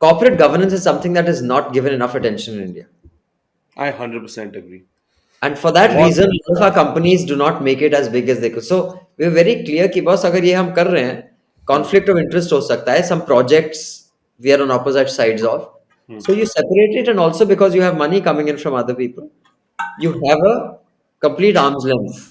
corporate governance is something that is not given enough attention in India. I 100% agree. And for that What? reason, a lot of our companies do not make it as big as they could. So we're very clear कि boss अगर ये हम कर रहे हैं, conflict of interest हो सकता है. Some projects we are on opposite sides of. So you separate it, and also because you have money coming in from other people, you have a complete arm's length.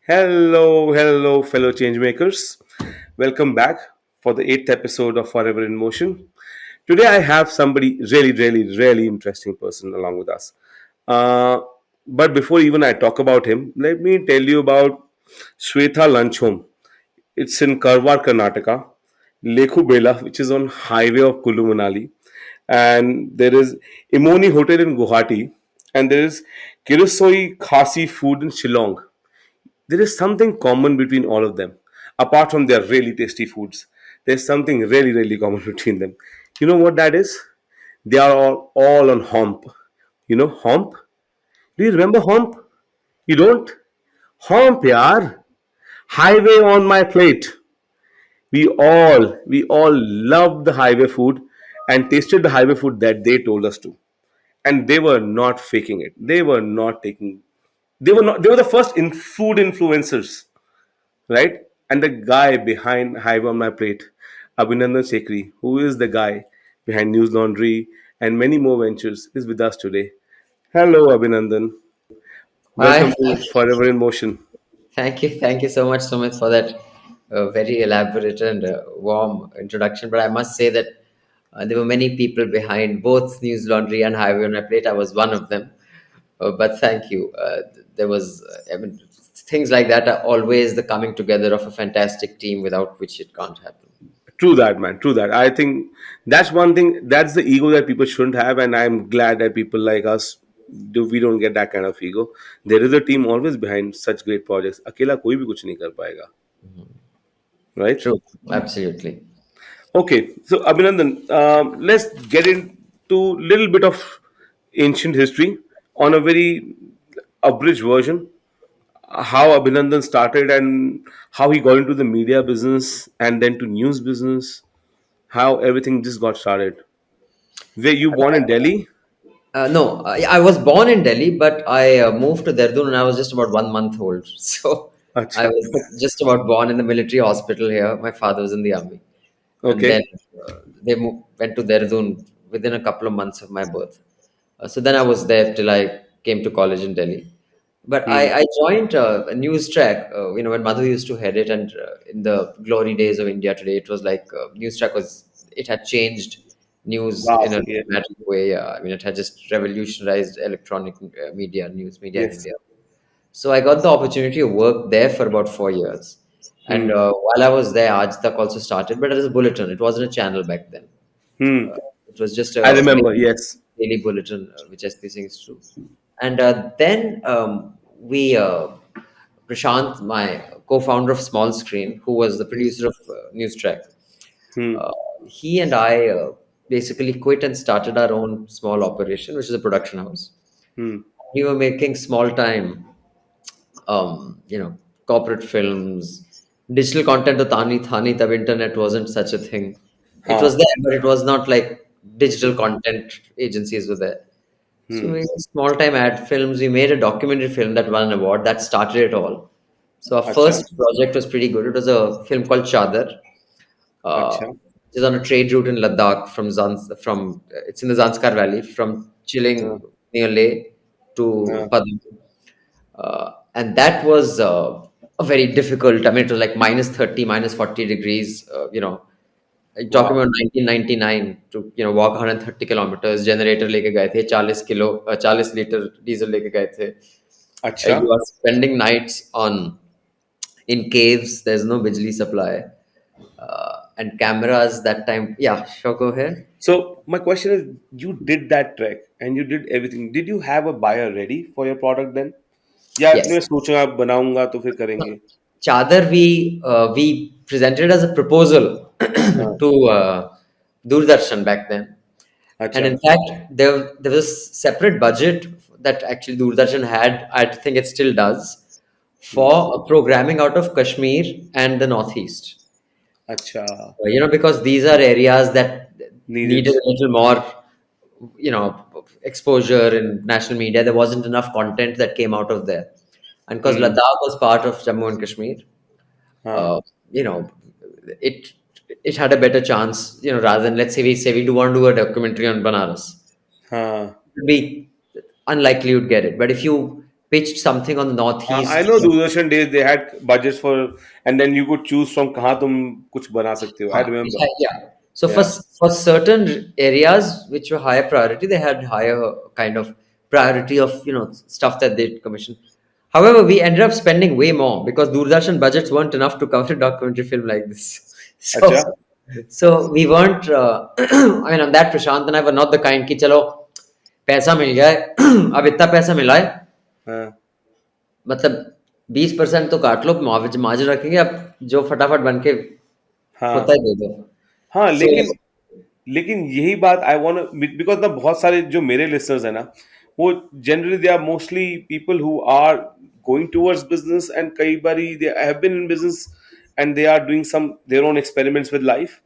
Hello, fellow changemakers. Welcome back for the eighth episode of Forever in Motion. Today, I have somebody really interesting person along with us. Uh, but before even I talk about him, let me tell you about Shweta Lunch Home. It's in Karwar, Karnataka, Lekhu Bela, which is on highway of Kulu Manali, and there is Imoni Hotel in Guwahati, and there is Kirosoi Khasi Food in Shillong. There is something common between all of them. Apart from their really tasty foods, there's something really common between them. You know what that is? They are all on Homp. You know Homp? Do you remember Homp? You don't? Homp, yaar. Highway on my plate. We all loved the highway food and tasted the highway food that they told us to. And they were not faking it. They were not taking. They were the first in food influencers, right? And the guy behind Hive on My Plate, Abhinandan Sekri, who is the guy behind News Laundry and many more ventures, is with us today. Hello, Abhinandan. Hi, Welcome to Forever in Motion. thank you so much, Sumit, for that very elaborate and warm introduction. But I must say that there were many people behind both News Laundry and Highway on My Plate. I was one of them. But thank you. There was, I mean, things like that are always the coming together of a fantastic team without which it can't happen. True that, man. True that. I think that's one thing. That's the ego that people shouldn't have, and I'm glad that people like us we don't get that kind of ego. There is a team always behind such great projects. अकेला कोई भी कुछ नहीं कर पाएगा, right? True, absolutely. Okay, so Abhinandan, let's get into little bit of ancient history on a very abridged version. How Abhinandan started and how he got into the media business and then to news business. How everything just got started. Were you born in Delhi? No, I was born in Delhi, but I moved to Dehradun when I was just about 1 month old. So I Acha. was just about born in the military hospital here. My father was in the army. And then Okay. went to Dehradun within a couple of months of my birth. So then I was there till I came to college in Delhi. But Hmm. I joined a news track, when Madhu used to head it, and in the glory days of India Today, it was like news track it had changed news in a Wow. Yeah. dramatic way. I mean, it had just revolutionized electronic media, news media in Yes. India. So I got the opportunity to work there for about 4 years. And Hmm. while I was there, Aaj Tak also started, but as a bulletin. It wasn't a channel back then. Hmm. It was just I a remember. Yes. daily bulletin, which SPC Sings through. And then Prashant, my co-founder of Small Screen, who was the producer of News Track, Hmm. uh, he and I basically quit and started our own small operation, which is a production house. Hmm. We were making small time, corporate films, digital content. To Tani Thani, the internet wasn't such a thing. It was Ha. there, but it was not like digital content agencies were there. So we Hmm. made small time ad films. We made a documentary film that won an award. That started it all. So our Acha. first project was pretty good. It was a film called Chadar. Acha. Which is on a trade route in Ladakh from it's in the Zanskar Valley from Uh, Chiling near Leh uh, to Padam. And that was a very difficult. I mean, it was like minus 30, minus 40 degrees. I'm talking wow. about 1999 to walk 130 kilometers. Generator लेके गए थे 40 litre diesel लेके गए थे. Acha. You are spending nights on in caves. There's no bijli supply, and cameras that time. Yeah, sure, go ahead. So my question is, you did that trek and you did everything. Did you have a buyer ready for your product then? या Yes. आपने सोचा बनाऊंगा तो फिर करेंगे? Chadar we presented as a proposal हाँ. to Doordarshan back then, and अच्छा. in fact there was separate budget that actually Doordarshan had. I think it still does for programming out of Kashmir and the Northeast. अच्छा. Because these are areas that Needed. needed a little more, exposure in national media. There wasn't enough content that came out of there. And because Hmm. Ladakh was part of Jammu and Kashmir, हाँ. uh, you know, it it had a better chance, rather than, let's say we do want to do a documentary on Banaras, हाँ. it would be unlikely you'd get it. But if you pitched something on the I Northeast, know Doordarshan days they had budgets for, and then you could choose from कहाँ तुम कुछ बना सकते हो. I remember. Yeah. So for Yeah. for certain areas which were higher priority, they had higher kind of priority of stuff that they'd commission. However, we ended up spending way more because Doordarshan budgets weren't enough to cover a documentary film like this. अच्छा. So we weren't. I mean, on that, Prashant and I were not the kind कि चलो पैसा मिल गया है अब इतना पैसा मिला है हाँ. मतलब 20% तो काट लो मार्जिन रखेंगे अब जो फटाफट बन के होता हाँ. है दे दो. हाँ, So लेकिन यही बात आई वांट, बिकॉज ना बहुत सारे जो मेरे लिसनर्स हैं ना, वो generally they are mostly people who are going towards business, and कई बारी they have been in business and they are doing some their own experiments with life.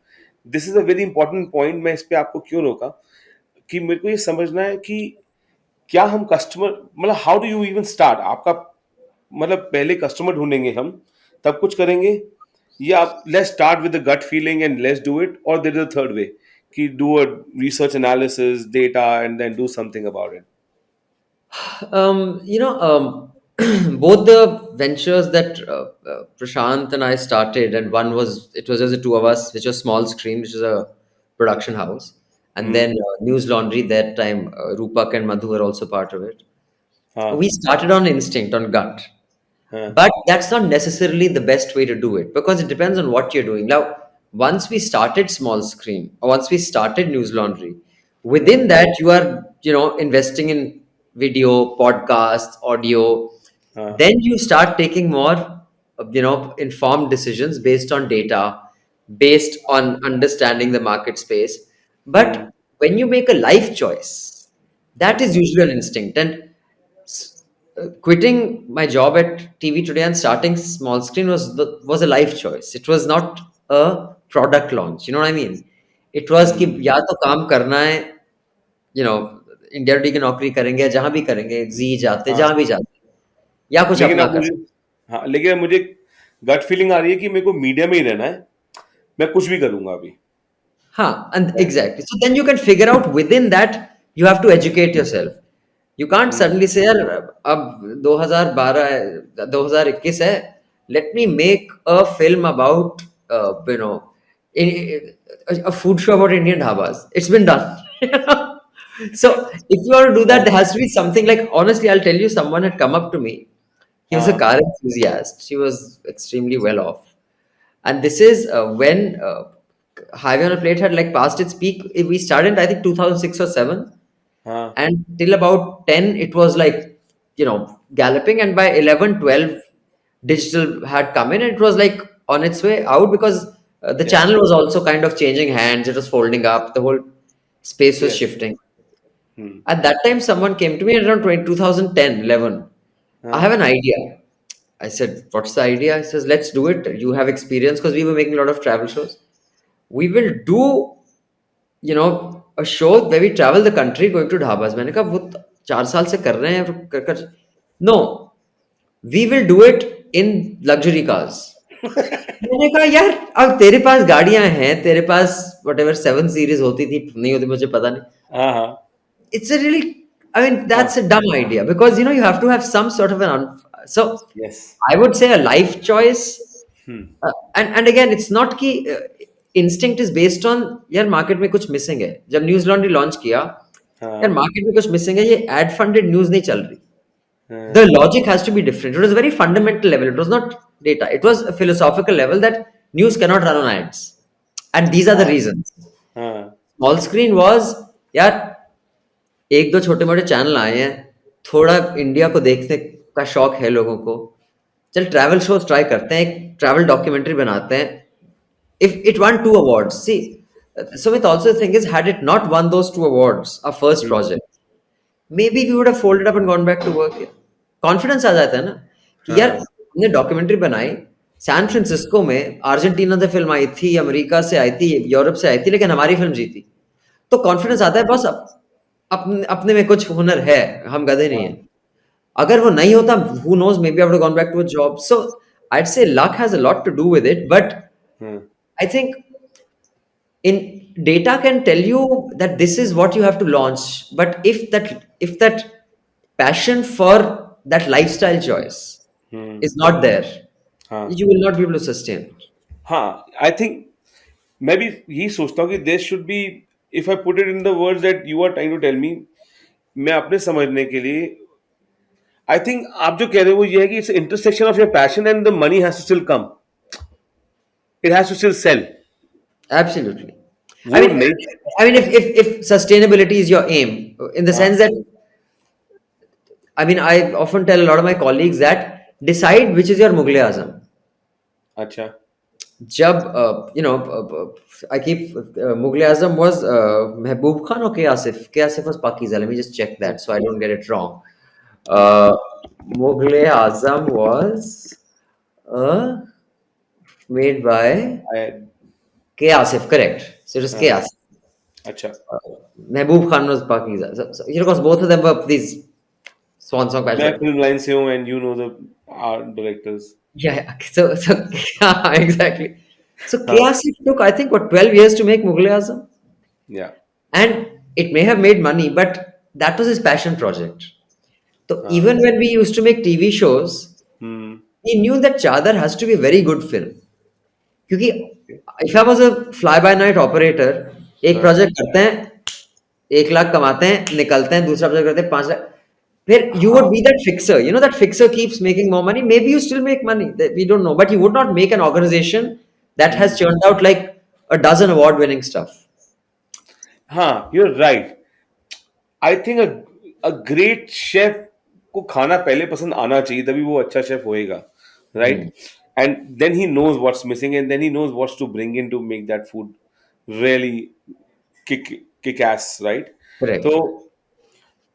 This is a very important point. मैं इस पे आपको क्यों रोका कि मेरे को ये समझना है कि क्या हम कस्टमर, मतलब how do you even start आपका, मतलब पहले कस्टमर ढूंढेंगे हम, तब कुछ करेंगे, या let's start with the gut feeling and let's do it, और there is a third way कि do a research analysis data and then do something about it. both the ventures that Prashant and I started, and it was just the two of us, which was Small Screen, which is a production house, and then News Laundry. That time, Rupak and Madhu were also part of it. हाँ. We started on instinct, on gut, हाँ. but that's not necessarily the best way to do it because it depends on what you're doing. Now, once we started Small Screen, or once we started News Laundry, हाँ. within that you are, investing in video, podcasts, audio. हाँ. Then you start taking more, informed decisions based on data, based on understanding the market space. Hmm. But when you make a life choice, that is usually an instinct. And quitting my job at TV Today and starting Small Screen was a life choice. It was not a product launch. You know what I mean? It was कि हम्म. या तो काम करना है, you know, India today की नौकरी करेंगे, जहां भी करेंगे, जी जाते हाँ. जहां भी जाते, या कुछ लेकिन अपना अब कर. मुझे, हाँ, लेकिन अब मुझे गट फीलिंग आ रही है कि मेरे को मीडिया में ही रहना है, मैं कुछ भी करूंगा अभी. Huh, and exactly. So then you can figure out within that you have to educate yourself. You can't hmm. suddenly say, यार अब 2012 है, 2021 है, let me make a film about, a food show about Indian dhabas. It's been done. So if you want to do that, there has to be something like, honestly, I'll tell you, someone had come up to me. He was a हाँ. car enthusiast. She was extremely well off. And this is when Highway on a Plate had like passed its peak. We started, I think, 2006 or 7. हाँ. And till about 10, it was like, galloping. And by 11, 12, digital had come in and it was like on its way out because the Yes. channel was also kind of changing hands. It was folding up. The whole space was Yes. shifting. Hmm. At that time, someone came to me around 2010, 11. I have हाँ. an idea. I said, what's the idea? He says, let's do it. You have experience because we were making a lot of travel shows. We will do, a show where we travel the country going to dhabas. मैंने कहा वो 4 साल से कर रहे हैं. No, we will do it in luxury cars. मैंने कहा यार अब तेरे पास गाड़ियां हैं, तेरे पास whatever 7 सीरीज होती थी नहीं होती मुझे पता नहीं. हाँ. हाँ. It's a really, I mean, हाँ. that's a dumb idea because you have to have some sort of so Yes. I would say a life choice. Hmm. And again, it's not कि instinct is based on यार market में कुछ missing है. जब news laundry launch किया, यार हाँ. Market में कुछ मिसिंग है, ये एड फंडेड न्यूज नहीं चल रही. The हाँ. logic has to be different. It was a very fundamental level. It was not data. It was a philosophical level that news cannot run on ads. And these are the हाँ. reasons. हाँ. Small screen was, यार एक दो छोटे मोटे channel आए हैं, थोड़ा इंडिया को देखने का शौक है लोगों को, चल ट्रैवल शोज ट्राई करते हैं, एक ट्रैवल डॉक्यूमेंट्री बनाते हैं. If it won 2 awards, see, Sumit, also the thing is, had it not won those 2 awards, our first hmm. project, maybe we would have folded up and gone back to work. Confidence आ जाता है ना कि यार हाँ. हमने documentary बनाई San Francisco में, Argentina से फिल्म आई थी, अमेरिका से आई थी, यूरोप से आई थी, लेकिन हमारी फिल्म जीती। तो कॉन्फिडेंस आता है बस अपने अपने में कुछ हुनर है, हम गधे नहीं हाँ हैं। अगर वो नहीं होता, who knows, maybe I would have gone back to a job. So I'd say luck has a lot to do with it, but हाँ I think in data can tell you that this is what you have to launch, but if that passion for that lifestyle choice hmm, is not there, हाँ you will not be able to sustain it. हाँ I think मैं भी यही सोचता हूँ कि there should be, if I put it in the words that you are trying to tell me, मैं अपने समझने के लिए आई थिंक आप जो कह रहे हो वो ये है कि it's intersection of your passion and the money has to still come, it has to still sell. Absolutely. I वो mean, नहीं। if sustainability is your aim, in the हाँ sense that, I mean, I often tell a lot of my colleagues that decide which is your Mughal Azam. अच्छा Jab, I keep Mughal Azam was Mehboob Khan or K Asif? K Asif was Pakiza. Let me just check that so I don't get it wrong. Uh, Mughal Azam was uh, made by I K Asif, correct? So it was K हाँ Asif. अच्छा Mehboob Khan was Pakiza. Because both of them were these swan song patch. मैं film line से हूँ and you know the art directors. Yeah. So yeah, exactly. So K हाँ Asif took, I think, what, 12 years to make Mughal Azam? या And it may have made money, but that was his passion project. So हाँ even when we used to make TV shows, hmm he knew that Chadar has to be a very good film. क्योंकि if I was a fly by night operator, एक हाँ project करते हैं, 1 लाख कमाते हैं, निकलते हैं, दूसरा प्रोजेक्ट करते हैं, 5 लाख, फिर you would हाँ be that fixer. You know that fixer keeps making more money. Maybe you still make money. We don't know, but you would not make an organization that has hmm, churned out like a dozen award-winning stuff. हाँ you're right। I think a great chef को खाना पहले पसंद आना चाहिए तभी वो अच्छा शेफ होएगा, right? Hmm. And then he knows what's missing and then he knows what's to bring in to make that food really kick kick ass, right? तो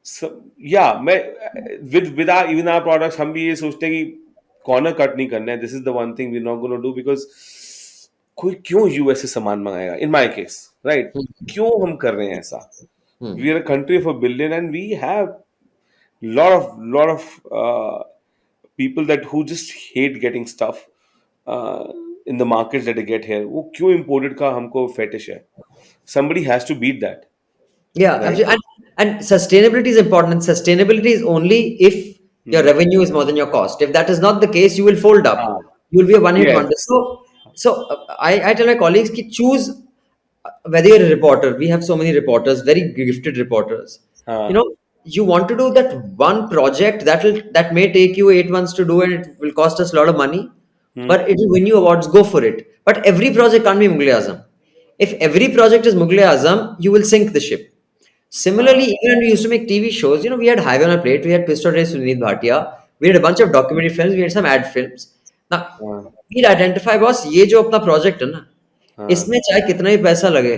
Correct. या मैं with our even our products हम भी ये सोचते हैं कि corner cut नहीं करना है। This is the one thing we not gonna do because कोई क्यों यूएस से सामान मंगाएगा in my case, right? Hmm. क्यों हम कर रहे हैं ऐसा? Hmm. We are a country of a billion and we have lot of people that who just hate getting stuff uh, in the markets that they get here। वो क्यों imported का हमको fetish है? Somebody has to beat that, Yeah, right? absolutely. And sustainability is important. And sustainability is only if your Hmm. revenue is more than your cost. If that is not the case, you will fold हाँ, up. You will be a one-hit yes, wonder. So I tell my colleagues ki choose whether you're a reporter. We have so many reporters, very gifted reporters. You हाँ, know, you want to do that one project that may take you 8 months to do, and it will cost us a lot of money, hmm, but it will win you awards. Go for it. But every project can't be Mughal Azam. If every project is Mughal Azam, you will sink the ship. Similarly, हाँ, even when we used to make TV shows, we had Highway on a Plate, we had Pistol Race with Vineet Bhatia, we had a bunch of documentary films, we had some ad films. Now, हाँ, we'd identify, boss, ये जो अपना project है ना, हाँ, इसमें चाहे कितना ही पैसा लगे,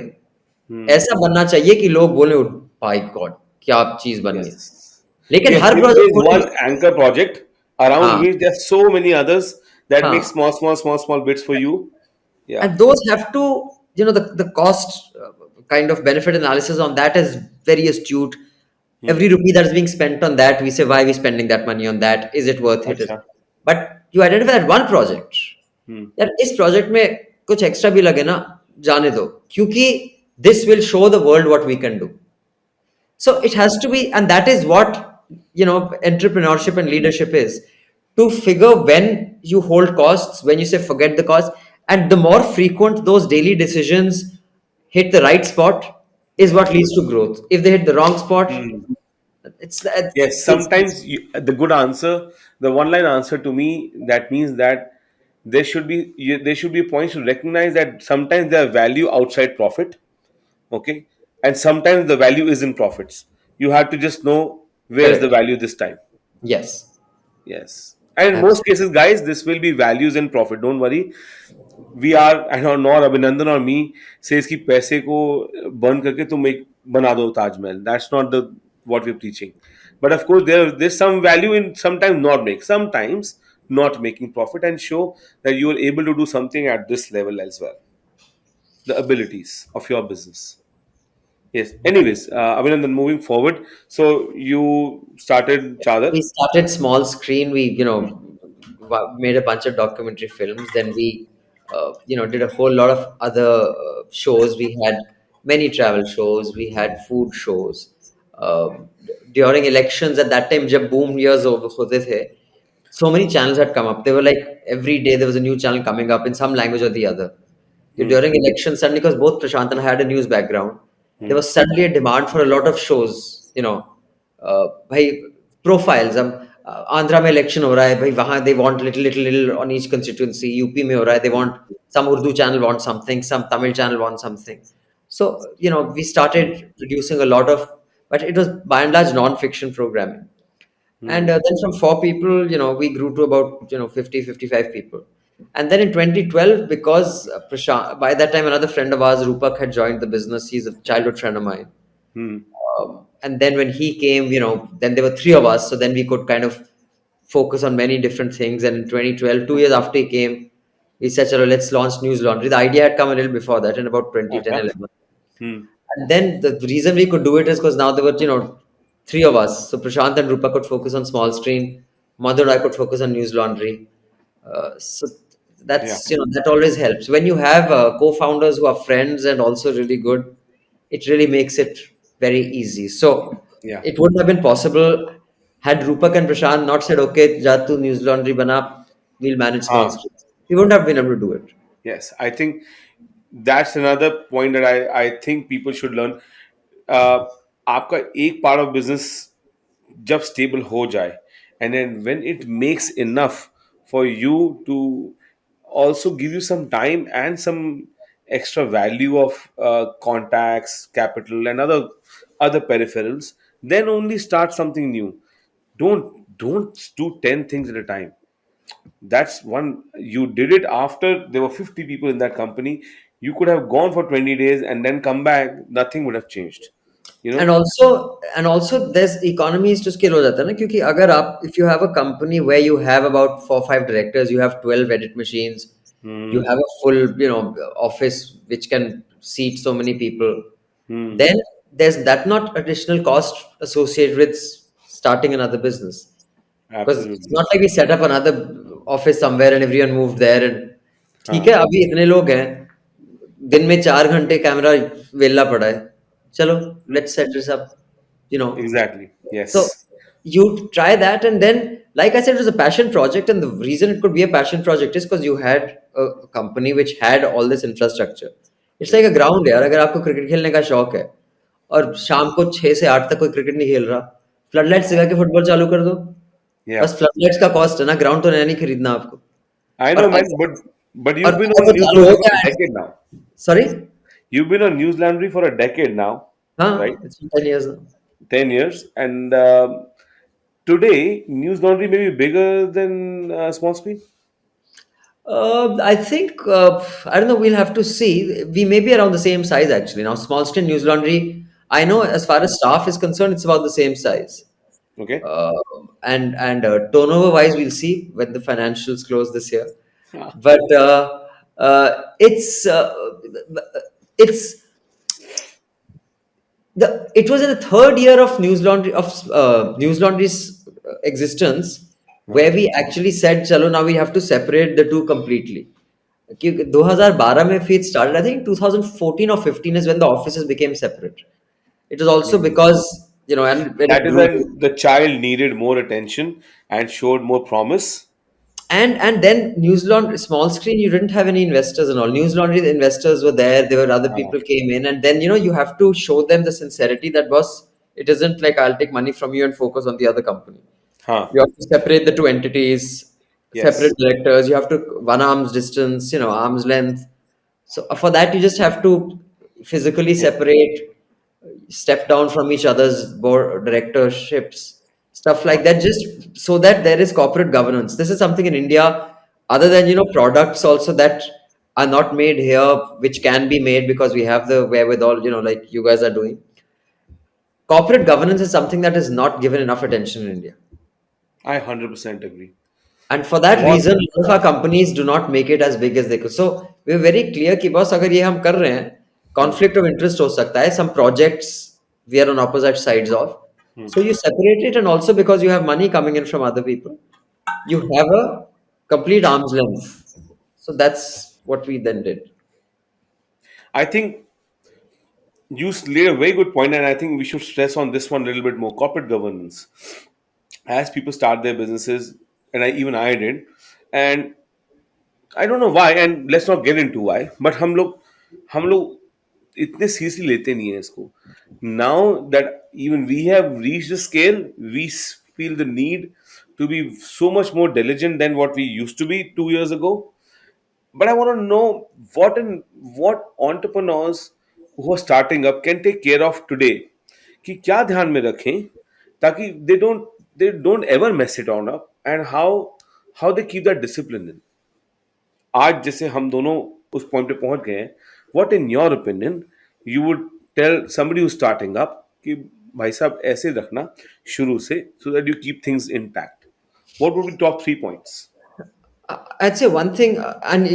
hmm, ऐसा बनना चाहिए कि लोग बोले, भाई गॉड, क्या चीज बन गई। yes, लेकिन yes। हर Maybe प्रोजेक्ट there's को one anchor project around हाँ which there's so many others that make हाँ, small bits for you। Yeah, and those have to, the cost kind of benefit analysis on that is very astute. hmm, Every rupee that is being spent on that, we say, why are we spending that money on that? Is it worth it? अच्छा, But you identify that one project, hmm, यार इस project में कुछ extra भी लगे ना, जाने दो, क्योंकि this will show the world what we can do. So it has to be, and that is what entrepreneurship and leadership is, to figure when you hold costs, when you say forget the cost, and the more frequent those daily decisions hit the right spot is what leads to growth. If they hit the wrong spot, hmm. it's Yes, sometimes the good answer, the one line answer to me, that means that there should be points to recognize that sometimes there are value outside profit, okay, and sometimes the value is in profits. You have to just know where is the correct. value this time. Yes, Yes, and in most absolutely. cases, guys, this will be values and profit. Don't worry. We are, I know, nor Abhinandan or me says कि पैसे को burn करके तुम एक बना दो Taj Mahal. That's not the what we're preaching. But of course, there's some value in sometimes not make. Sometimes not making profit, and show that you are able to do something at this level as well, the abilities of your business. Yes. Anyways, Abhinandan, moving forward. So you started We Chadar. started small screen. We, made a bunch of documentary films. Then we, did a whole lot of other shows. We had many travel shows. We had food shows. During elections at that time, जब boom years होते थे, so many channels had come up. They were like every day there was a new channel coming up in some language or the other. Hmm. During elections, suddenly, because both Prashant and I had a news background, there Hmm. was suddenly a demand for a lot of shows. भाई profiles. अब आंध्रा में election हो रहा है भाई, वहाँ they want little on each constituency. UP में हो रहा है, they want some Urdu channel want something, some Tamil channel want something. So we started producing a lot of, but it was by and large non-fiction programming. And Hmm. then from four people, we grew to about 50, 55 people. And then in 2012, because Prashant, by that time another friend of ours, Rupak, had joined the business. He's a childhood friend of mine. Hmm. And then when he came, then there were three of us, so then we could kind of focus on many different things. And in 2012, 2 years after he came, we said, "Chalo, let's launch News Laundry." The idea had come a little before that, in about 2010, Okay. 11. Hmm. And then the reason we could do it is because now there were, three of us. So Prashant and Rupa could focus on small screen. Madhur and I could focus on News Laundry. So Yeah. that's, that always helps. When you have co-founders who are friends and also really good, it really makes it very easy. So Yeah. it wouldn't have been possible had Rupak and Prashant not said, okay, Jatu News Laundry bana, we'll manage small Ah. screens. We wouldn't have been able to do it. Yes. I think that's another point that I think people should learn. uh, आपका एक part of business जब stable हो जाए, and then when it makes enough for you to also give you some time and some extra value of contacts, capital, and other peripherals, then only start something new. Don't do 10 things at a time. That's one. You did it after there were 50 people in that company. You could have gone for 20 days and then come back, nothing would have changed, you And know. also there's economies to scale हो जाता है ना, क्योंकि अगर आप, if you have a company where you have about 4 5 directors, you have 12 edit machines, you Hmm. have a full office which can seat so many people, Hmm. then there's that not additional cost associated with starting another business. Because it's Absolutely. not like we set up another office somewhere and everyone moved there and ठीक Huh. है अभी इतने लोग हैं, दिन में 4 घंटे camera वेला पड़ा है, चलो let's set this up, you know Exactly. so Yes. you try that. And then, like I said, it was a passion project, and the reason it could be a passion project is because you had a company which had all this infrastructure. It's like a Yes. ground यार, अगर आपको cricket खेलने का शौक है और शाम को 6 से 8 तक कोई क्रिकेट नहीं खेल रहा, फ्लड लाइट्स लगा के फुटबॉल चालू कर दो। Yeah. बस फ्लड लाइट्स का कॉस्ट है ना, ग्राउंड तो नया नहीं खरीदना आपको। I और know, man, अगर but और you've been अगर on वो News चालू हो Laundry for a गया, decade now. Sorry, You've been on News Laundry for a decade now, right? हाँ, it's been 10 years now. 10 years, and today News Laundry may be bigger than Small Screen. I think I don't know. We'll have to see. We may be around the same size actually. Now, Small Screen News Laundry. I know as far as staff is concerned, it's about the same size. Okay. Uh, and turnover wise, we'll see when the financials close this year. Ah. But it's it was in the third year of News Laundry's existence where we actually said, "Chalo, now we have to separate the two completely." क्योंकि 2012 में फिर started, I think 2014 or 15 is when the offices became separate. It was also because and when That it is grew, when the child needed more attention and showed more promise. and then News Laundry small screen, you didn't have any investors and all. News Laundry, the investors were there were other Ah. people came in, and then you have to show them the sincerity that was, it isn't like I'll take money from you and focus on the other company. Huh. You have to separate the two entities, separate Yes. directors. You have to one arm's distance, arm's length. So for that, you just have to physically Yeah. separate, step down from each other's board directorships, stuff Huh. like that, just so that there is corporate governance. This is something in India, other than products also that are not made here, which can be made because we have the wherewithal, like you guys are doing. Corporate governance is something that is not given enough attention in India. I 100% agree. And for that बहुत. reason, lot of our companies do not make it as big as they could. So we're very clear कि boss अगर ये हम कर रहे हैं, Hmm. conflict of interest हो सकता है. Some projects we are on opposite sides of. So you separate it, and also because you have money coming in from other people, you have a complete arm's length. So that's what we then did. I think you laid a very good point, and I think we should stress on this one a little bit more. Corporate governance. As people start their businesses, and I did, and I don't know why, and let's not get into why, but हम लोग इतने seriously लेते नहीं है इसको. Now that even we have reached a scale, we feel the need to be so much more diligent than what we used to be 2 years ago. But I want to know what entrepreneurs who are starting up can take care of today. कि क्या ध्यान में रखें ताकि they don't ever mess it on up, and how they keep that discipline in. आज जैसे हम दोनों उस पॉइंट पे पहुंच गए हैं, what in your opinion you would tell somebody who starting up कि भाई साहब ऐसे रखना शुरू से, so that you keep things intact. What would be top 3 points? I'd say one thing, and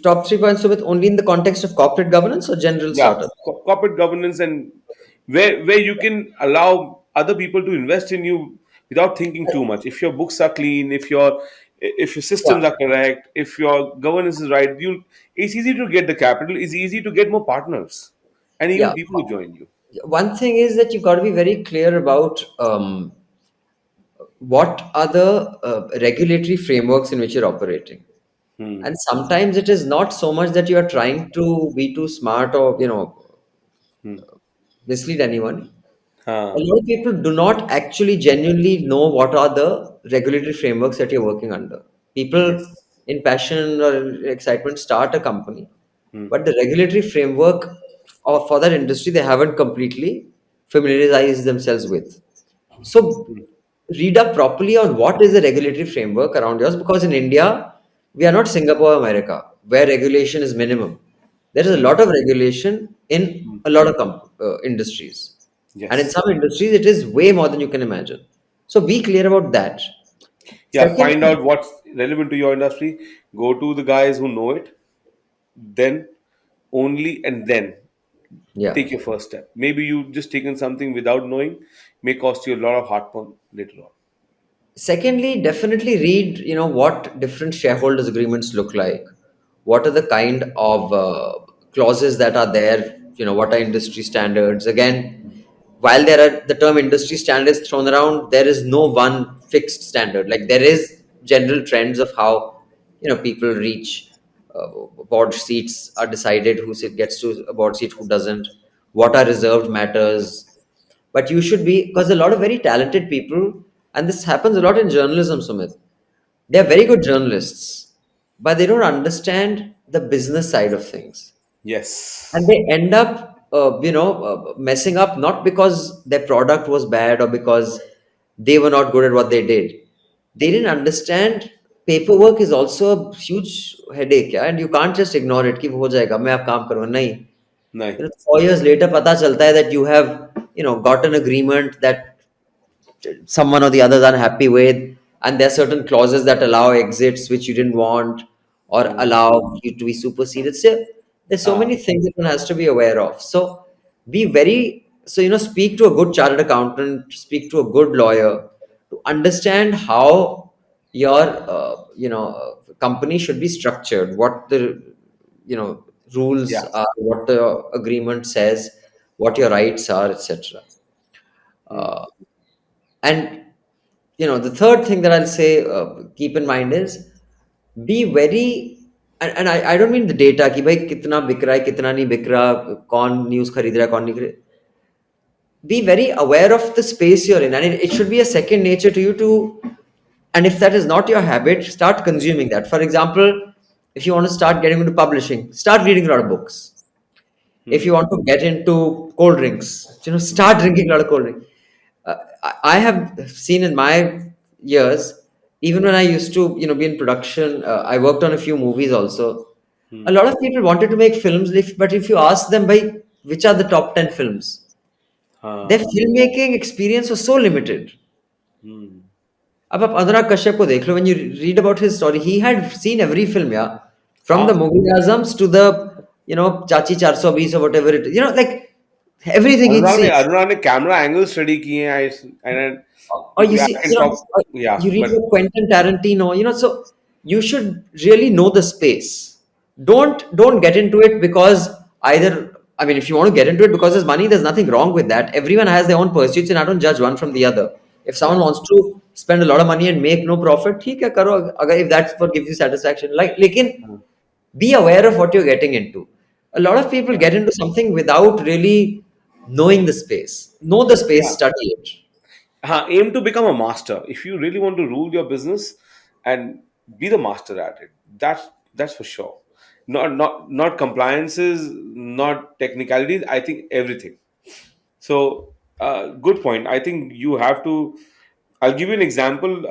top 3 points with only in the context of corporate governance or general Yeah, startup. corporate governance, and where you can allow other people to invest in you without thinking too much. If your books are clean, if your Yeah, systems are correct, if your governance is right, you it's easy to get the capital. It's easy to get more partners, and even yeah. people who join you. One thing is that you got to be very clear about what are the regulatory frameworks in which you're operating. Hmm. And sometimes it is not so much that you are trying to be too smart or Hmm. mislead anyone. A Huh. lot of people do not actually genuinely know what are the regulatory frameworks that you're working under. People Yes. in passion or excitement start a company, Hmm. but the regulatory framework for that industry they haven't completely familiarized themselves with. So read up properly on what is the regulatory framework around yours, because in India we are not Singapore or America where regulation is minimum. There is a Hmm. lot of regulation in a lot of industries, and in Yes. some industries it is way more than you can imagine. So be clear about that. Yeah. Second, Find out what's relevant to your industry. Go to the guys who know it. Then only, and then yeah. take your first step. Maybe you just taken something without knowing, may cost you a lot of heartburn later on. Secondly, definitely read, what different shareholders agreements look like. What are the kind of clauses that are there? What are industry standards? Again, while there are the term industry standards thrown around, there is no one fixed standard. Like there is general trends of how, people reach board seats are decided, gets to a board seat, who doesn't, what are reserved matters. But you should be, because a lot of very talented people, and this happens a lot in journalism, Sumit. They're very good journalists, but they don't understand the business side of things. And Yes. they end up, messing up, not because their product was bad or because they were not good at what they did. They didn't understand paperwork is also a huge headache, yeah? And you can't just ignore it. कि हो जाएगा, मैं अब काम करूँगा. नहीं. No. 4 years later पता चलता है that you have got an agreement that someone or the other is unhappy with, and there are certain clauses that allow exits which you didn't want or Hmm. allow you to be superseded. So there's so Ah. many things that one has to be aware of. So be very, so speak to a good chartered accountant, speak to a good lawyer to understand how your company should be structured, what the rules Yeah. are, what the agreement says, what your rights are, etc. Hmm. And the third thing that I'll say, keep in mind is be very, and I don't mean the data कि भाई कितना बिक रहा है कितना नहीं बिक रहा, कौन न्यूज़ खरीद रहा है कौन नहीं खरीद. Be very aware of the space you're in, and it should be a second nature to you to. And if that is not your habit, start consuming that. For example, if you want to start getting into publishing, start reading a lot of books. If you want to get into cold drinks, start drinking a lot of cold drink. I have seen in my years, even when I used to, be in production, I worked on a few movies also. A lot of people wanted to make films, but if you ask them by which are the top 10 films, their Ah. filmmaking experience was so limited. Hmm. अब आप अनुराग कश्यप को देख लो, when you read about his story, he had seen every film, yeah, from the हाँ, Mughal Azams to the, Chachi 420 or whatever it is, like everything he'd seen. अनुराग ने camera angle study किए हैं. And Or you I see, can talk. या you read but about Quentin Tarantino, so you should really know the space. Don't get into it because either, I mean, if you want to get into it because there's money, there's nothing wrong with that. Everyone has their own pursuits, and I don't judge one from the other. If someone या wants to spend a lot of money and make no profit, ठीक है करो. If that's what gives you satisfaction, like, लेकिन be aware of what you're getting into. A lot of people get into something without really knowing the space. Know the space, या study it. aim to become a master. If you really want to rule your business and be the master at it, that's for sure. Not compliances, not technicalities. I think everything. So, good point. I think you have to. I'll give you an example.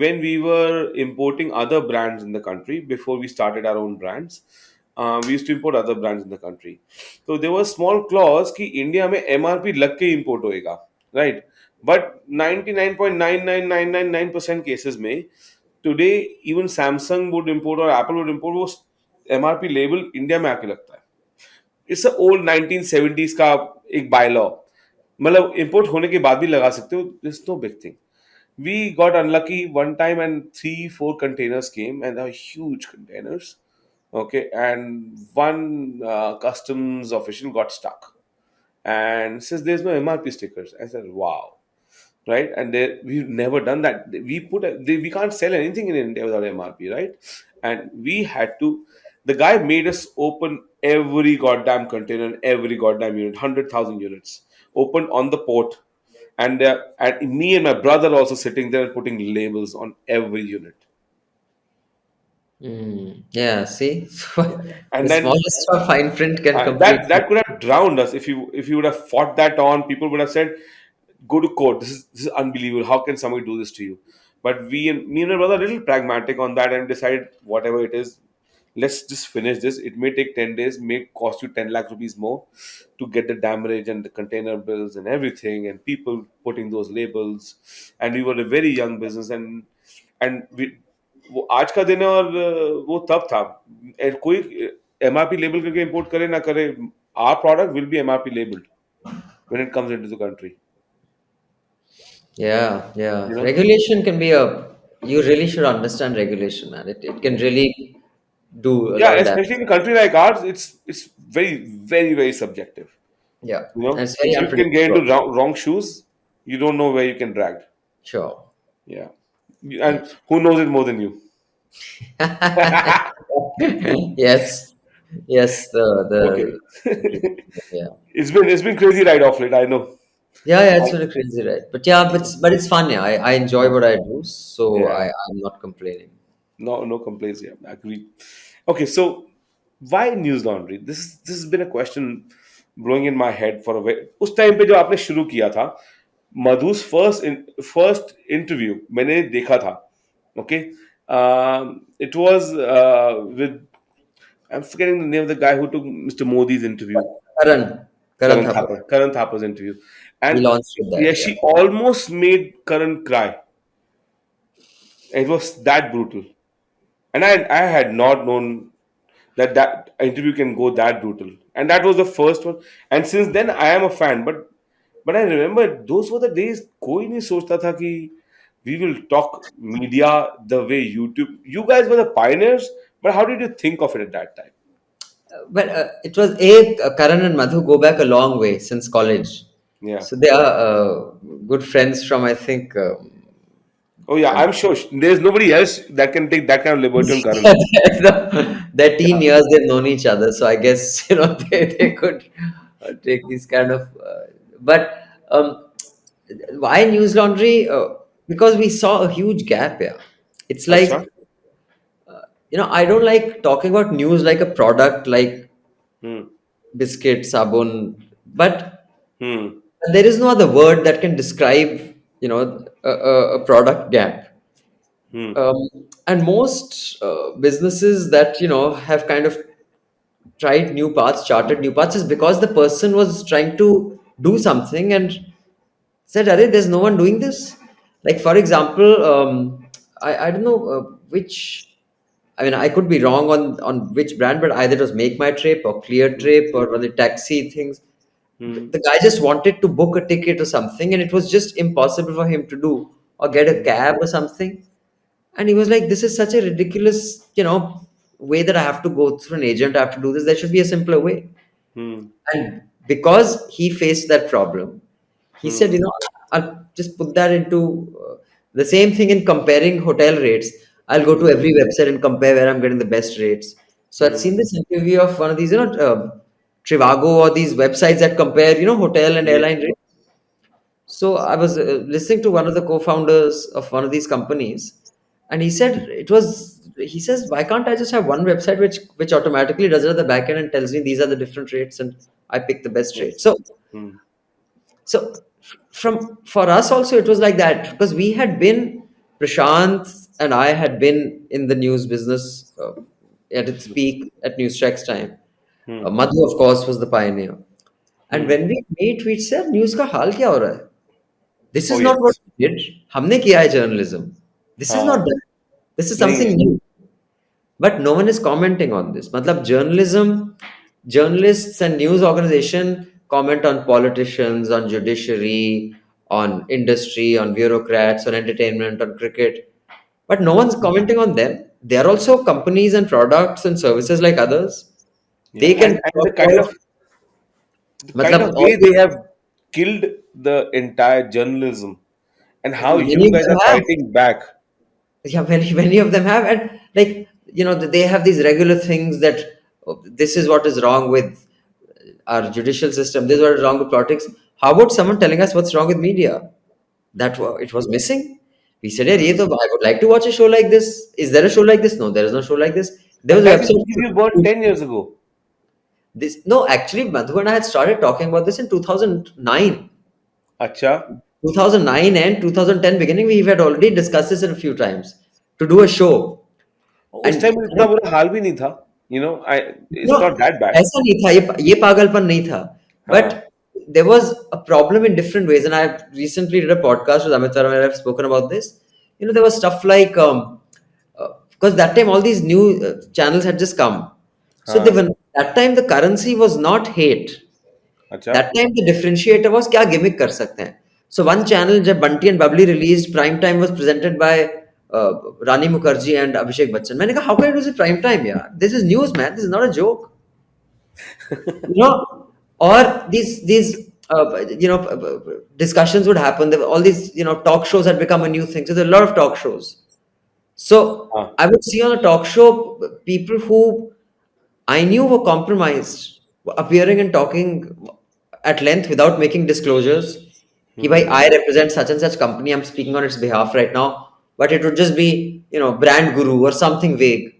When we were importing other brands in the country before we started our own brands, we used to import other brands in the country. So there was small clause कि India में MRP लग के import होएगा, right? But 99.99999% cases में today even Samsung would import or Apple would import वो MRP label India में आके लगता है. इट्स ओल्ड 1970s का एक बाय लॉ. मतलब इंपोर्ट होने के बाद भी लगा सकते हो. This no big thing. We got unlucky one time and 3 4 containers came and they were huge containers. Okay, and one customs official got stuck and says there's no MRP stickers. I said, wow, right? And we've never done that. We can't sell anything in India without MRP, right? And we had to. The guy made us open every goddamn container, every goddamn unit, 100,000 units, opened on the port, and me and my brother also sitting there and putting labels on every unit. Yeah, see, the And then smallest of fine print can that completely. that could have drowned us if you would have fought that on. People would have said, "Go to court. This is unbelievable. How can somebody do this to you?" But me and my brother are a little pragmatic on that and decide whatever it is, let's just finish this. It may take 10 days, may cost you 10 lakh rupees more to get the damage and the container bills and everything, and people putting those labels. And we were a very young business, and we वो आज का दिन है और वो तब था. कोई एमआरपी लेबल करके इंपोर्ट करे ना करे, our product will be MRP labeled when it comes into the country. Yeah, yeah. You know, Regulation can be a. You really should understand regulation, man. It can really do a yeah, lot of damage. especially in a country like ours, it's very subjective. Yeah, You and know, it's very if you can get unpredictable. into wrong shoes, you don't know where you can drag. Sure. Yeah, and who knows it more than you? Yes, yes. Okay, Yeah. it's been crazy ride off late. I know. Yeah, it's really crazy, right? But yeah, but it's fun. Yeah, I enjoy what I do, so Yeah, I'm not complaining. no complaints. Yeah, I agree. Okay, so why news laundry? This has been a question blowing in my head for a way. उस time पे जो आपने शुरू किया था, मधु's first interview मैंने देखा था. Okay, it was with, I'm forgetting the name of the guy who took Mr. Modi's interview. Karan, Karan Thapar. Karan Thapar's interview. He And launched with yeah, that. Yeah. she almost made Karan cry. It was that brutal. And I had not known that interview can go that brutal. And that was the first one. And since then, I am a fan. But I remember those were the days. कोई नहीं सोचता था कि we will talk media the way YouTube. You guys were the pioneers. But how did you think of it at that time? But it was Karan and Madhu go back a long way since college, Yeah. so they are good friends from, I think. Oh yeah, I'm sure there's nobody else that can take that kind of liberty on Karan. Their teen Yeah. years they've known each other, so I guess they could take these kind of. But why news laundry? Because we saw a huge gap here. It's Acha. like, I don't like talking about news like a product, like Hmm. biscuit, sabun, but Hmm. there is no other word that can describe, a product gap. Hmm. Um, and most businesses that have kind of tried new paths, charted new paths, is because the person was trying to do something and said, "Arey, there's no one doing this." Like for example, I don't know which. I mean, I could be wrong on which brand, but either it was Make My Trip or Clear Hmm. Trip or one of the taxi things. Hmm. The guy just wanted to book a ticket or something, and it was just impossible for him to do or get a Hmm. cab or something. And he was like, "This is such a ridiculous, way that I have to go through an agent. I have to do this. There should be a simpler way." Hmm. And because he faced that problem, he said, Hmm. I'll just put that into the same thing in comparing hotel rates. I'll go to Hmm. every website and compare where I'm getting the best rates. So I'd Hmm. seen this interview of one of these, Trivago or these websites that compare, hotel and Yes. airline rates. So I was listening to one of the co-founders of one of these companies, and he said it was. He says, "Why can't I just have one website which automatically does it at the back end and tells me these are the different rates and I pick the best rate." Yes. Hmm. So from for us also it was like that because we had been Prashant and I had been in the news business at its peak at Newstracks time. Hmm. Madhu, of course, was the pioneer. And Hmm. when we meet, we said, "News का हाल क्या हो रहा है? This Oh is not what yes. we did. हमने किया है journalism. This is not हाँ. that. This is नहीं something है. new." But no one is commenting on this. Matlab journalism, journalists and news organization comment on politicians, on judiciary, on industry, on bureaucrats, on entertainment, on cricket. But no one's commenting on them. They are also companies and products and services like others. Yeah. They can And talk about, the kind matlab, of all way they these, have killed the entire journalism, and how many you of guys them are have. fighting back. Yeah, many of them have. And like, they have these regular things that this is what is wrong with our judicial system, this is what is wrong with politics. How about someone telling us what's wrong with media? It was missing. We said, "Yeah, Hmm. I would like to watch a show like this. Is there a show like this? No, there is no show like this." There And was a that is website. something you bought 10 years ago. This no, actually, Madhu and I had started talking about this in 2009. अच्छा. 2009 and 2010 beginning, we had already discussed this a few times to do a show. उस And time में इतना बुरा हाल भी नहीं था. I No, it's not that bad. ऐसा नहीं था, ये पागलपन नहीं था. But हाँ. there was a problem in different ways, and I recently did a podcast with Amit Varma where I've spoken about this. There was stuff like because that time all these new channels had just come, so they हाँ. were that time the currency was not hate. अच्छा. That time the differentiator was क्या gimmick कर सकते हैं. So one channel जब Bunty and Bubbly released, prime time was presented by uh, Rani Mukherjee and Abhishek Bachchan. मैंने कहा how can it was prime time यार? This is news man. This is not a joke. Or these discussions would happen. All these talk shows had become a new thing. So there are a lot of talk shows. So हाँ. I would see on a talk show people who I knew were compromised, were appearing and talking at length without making disclosures. Ki bhai, Hmm. I represent such and such company. I'm speaking on its behalf right now, but it would just be brand guru or something vague.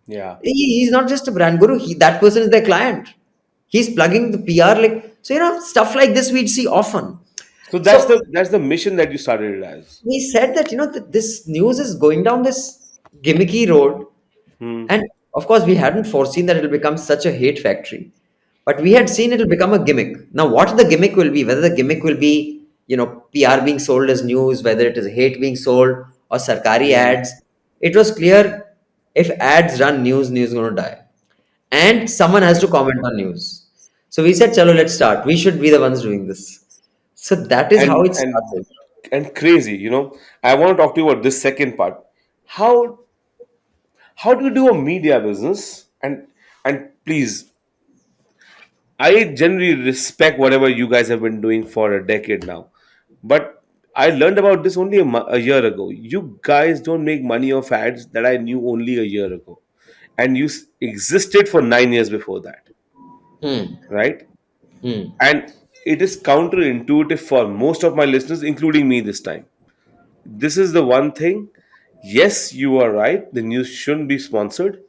Yeah. He's not just a brand guru. That person is their client. He's plugging the PR, like so. Stuff like this we'd see often. So So that's the mission that you started it as. we said that this news is going down this gimmicky road, Hmm. and of course we hadn't foreseen that it'll become such a hate factory. But we had seen it'll become a gimmick. Now, what the gimmick will be, whether the gimmick will be PR being sold as news, whether it is hate being sold or sarkari Hmm. ads, it was clear if ads run news is going to die. And someone has to comment on news. So we said, "Chalo, let's start. We should be the ones doing this." So that is how and it and started. and crazy. I want to talk to you about this second part. How how do you do a media business? And please, I generally respect whatever you guys have been doing for a decade now, but I learned about this only a year ago. You guys don't make money off ads that I knew only a year ago, and you existed for 9 years before that, Hmm. right? Hmm. And it is counterintuitive for most of my listeners, including me this time. This is the one thing. Yes, you are right. The news shouldn't be sponsored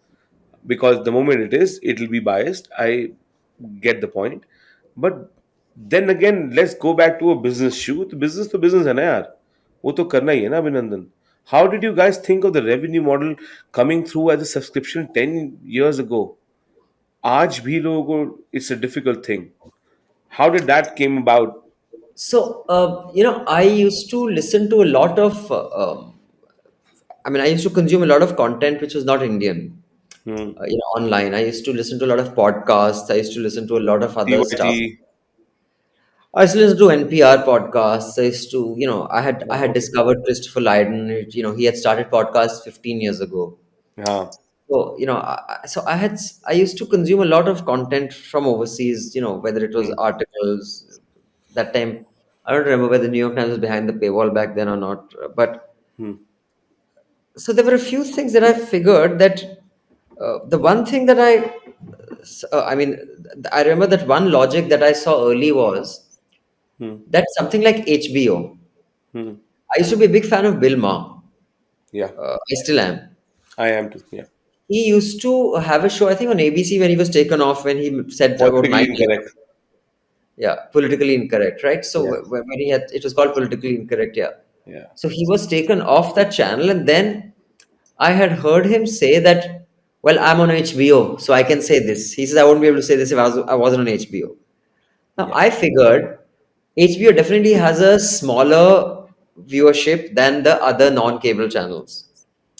because the moment it is, it'll be biased. I get the point. But then again, let's go back to a business shoe. तो business है ना यार. वो तो करना ही है ना अभिनंदन. How did you guys think of the revenue model coming through as a subscription 10 years ago? आज भी लोगों को it's a difficult thing. How did that came about? I used to listen to a lot of, I mean, I used to consume a lot of content which was not Indian, Hmm. online. I used to listen to a lot of podcasts. I used to listen to a lot of other stuff. TYG. I used to listen to NPR podcasts. I used to, I had Okay. discovered Christopher Lydon. He had started podcasts 15 years ago. Huh. So, I used to consume a lot of content from overseas, whether it was Hmm. articles. That time, I don't remember whether New York Times was behind the paywall back then or not. But Hmm. so there were a few things that I figured that, the one thing that I mean, I remember that one logic that I saw early was Hmm. that something like HBO. Hmm. I used to be a big fan of Bill Maher. Yeah, I still am. I am too. Yeah. He used to have a show, I think, on ABC when he was taken off when he said about Politically 9/11. incorrect. Yeah, politically incorrect, right? So Yes. when he had, it was called politically incorrect. Yeah. Yeah. So he was taken off that channel, and then I had heard him say that, well, I'm on HBO, so I can say this. He says I won't be able to say this if I wasn't on HBO. Now Yeah. I figured HBO definitely has a smaller viewership than the other non-cable channels,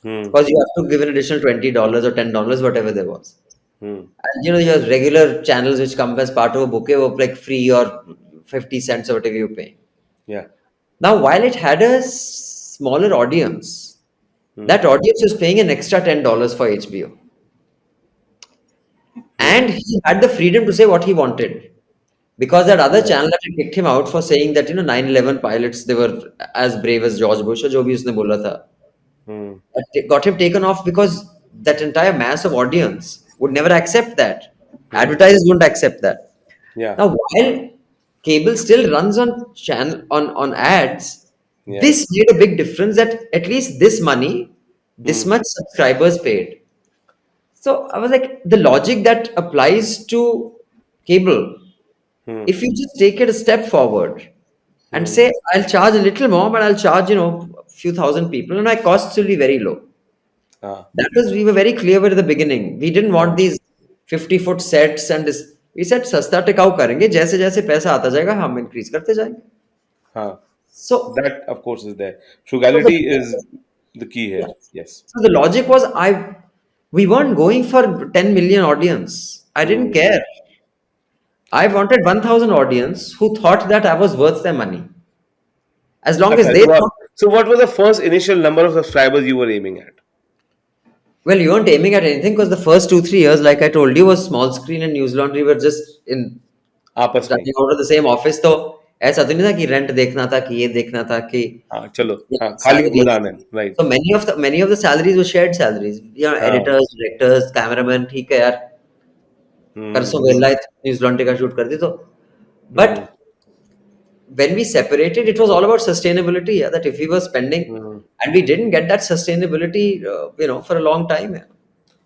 Hmm. because you have to give an additional $20 or $10, whatever there was. Hmm. And your regular channels which come as part of a bouquet were like free or 50 cents or whatever you pay. Yeah. Now, while it had a smaller audience, Hmm. that audience was paying an extra $10 for HBO. Hmm. And he had the freedom to say what he wanted. Because that other Yeah. channel that had kicked him out for saying that, 9/11 pilots, they were as brave as George Bush, or जो भी उसने बोला था. Hmm. Got him taken off because that entire mass of audience would never accept that. Hmm. Advertisers wouldn't accept that. Yeah. Now, while cable still runs on channel on ads, Yeah. this made a big difference that at least this money, this Hmm. much subscribers paid. So I was like, the logic that applies to cable, Hmm. if you just take it a step forward and Hmm. say, I'll charge a little more, but I'll charge, a few thousand people, and my costs will be very low. Ah. That was, we were very clear at the beginning. We didn't Yeah. want these 50-foot sets and this. We said सस्ता टिकाऊ करेंगे, जैसे जैसे पैसा आता जाएगा हम increase करते जाएंगे. Ah. So, That of course is there. so the Frugality is the key here. yeah. Yes. So the logic was, we weren't going for 10 million audience. I didn't Hmm. care. I wanted 1,000 audience who thought that I was worth their money. As long as Acha, they thought, so what was the first initial number of subscribers you were aiming at? well, you weren't aiming at anything because the first 2-3 years, like I told you, was small screen and News Laundry were just in आपस में. running out of the same office. तो ऐसा तो नहीं था कि rent देखना था कि ये देखना था कि हाँ चलो. हाँ खाली salaries. मैदान है. Right. So many of the salaries were shared salaries. हाँ. Editors, directors, cameramen, ठीक है यार, परसों Hmm. वेला न्यूज लॉन्ड्री का शूट कर दी तो. Hmm. But when we separated, it was all about sustainability. Yeah, that if we were spending, Hmm. and we didn't get that sustainability, for a long time. Yeah.